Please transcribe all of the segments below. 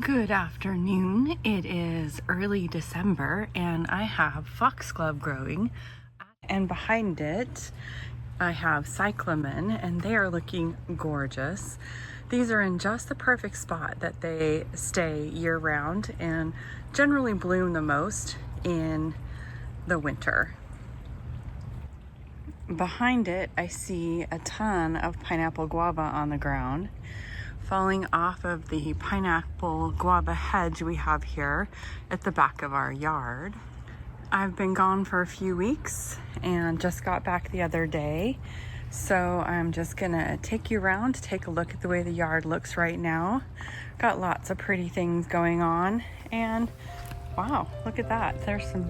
Good afternoon. It is early December and I have foxglove growing, and behind it I have cyclamen, and they are looking gorgeous. These are in just the perfect spot that they stay year round and generally bloom the most in the winter. Behind it I see a ton of pineapple guava on the ground, falling off of the pineapple guava hedge we have here at the back of our yard. I've been gone for a few weeks and just got back the other day, so I'm just gonna take you around to take a look at the way the yard looks right now. Got lots of pretty things going on, and wow, look at that. There's some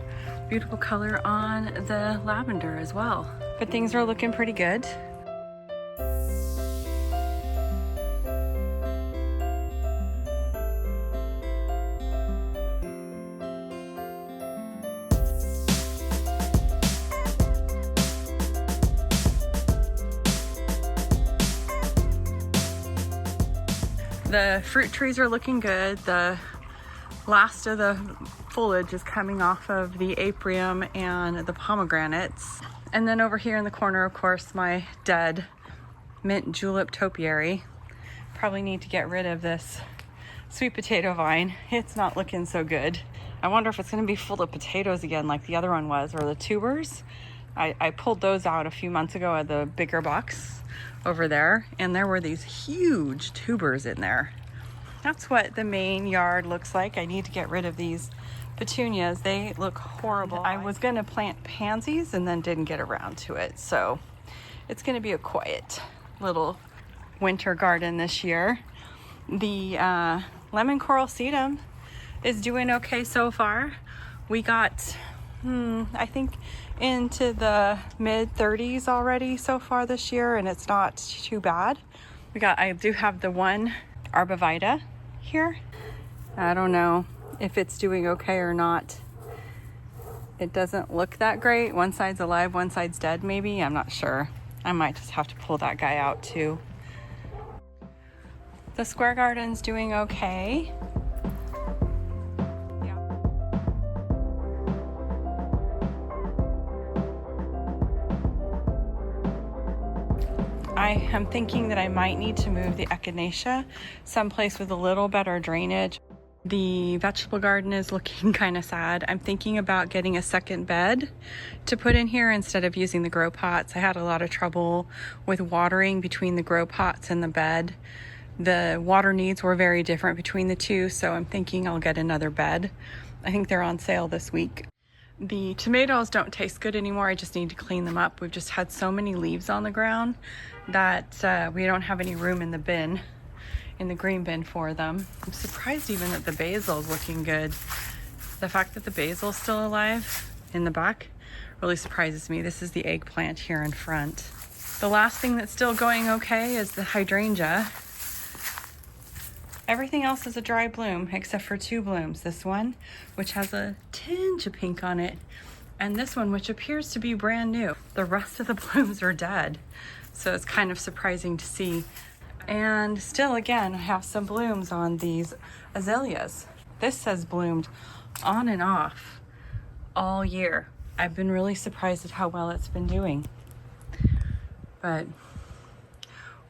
beautiful color on the lavender as well. But things are looking pretty good. The fruit trees are looking good. The last of the foliage is coming off of the apium and the pomegranates. And then over here in the corner, of course, my dead mint julep topiary. Probably need to get rid of this sweet potato vine. It's not looking so good. I wonder if it's going to be full of potatoes again like the other one was, or the tubers. I pulled those out a few months ago at the bigger box over there, and there were these huge tubers in there. That's what the main yard looks like. I need to get rid of these petunias. They look horrible. I was going to plant pansies and then didn't get around to it, so it's going to be a quiet little winter garden this year. The lemon coral sedum is doing okay so far. We got I think into the mid 30s already so far this year, and it's not too bad. I do have the one arbovita here. I don't know if it's doing okay or not. It doesn't look that great. One side's alive, one side's dead maybe. I'm not sure. I might just have to pull that guy out too. The square garden's doing okay. I am thinking that I might need to move the echinacea someplace with a little better drainage. The vegetable garden is looking kind of sad. I'm thinking about getting a second bed to put in here instead of using the grow pots. I had a lot of trouble with watering between the grow pots and the bed. The water needs were very different between the two, so I'm thinking I'll get another bed. I think they're on sale this week. The tomatoes don't taste good anymore. I just need to clean them up. We've just had so many leaves on the ground that we don't have any room in the bin, in the green bin for them. I'm surprised even that the basil is looking good. The fact that the basil is still alive in the back really surprises me. This is the eggplant here in front. The last thing that's still going okay is the hydrangea. Everything else is a dry bloom except for two blooms. This one, which has a tinge of pink on it, and this one, which appears to be brand new. The rest of the blooms are dead, so it's kind of surprising to see. And still, again, I have some blooms on these azaleas. This has bloomed on and off all year. I've been really surprised at how well it's been doing. But,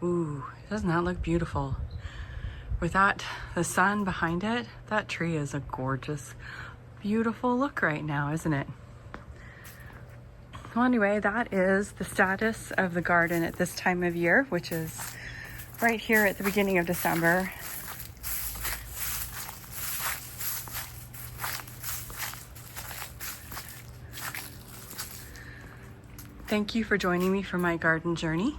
ooh, doesn't that look beautiful? With that, the sun behind it, that tree is a gorgeous, beautiful look right now, isn't it? Well, anyway, that is the status of the garden at this time of year, which is right here at the beginning of December. Thank you for joining me for my garden journey.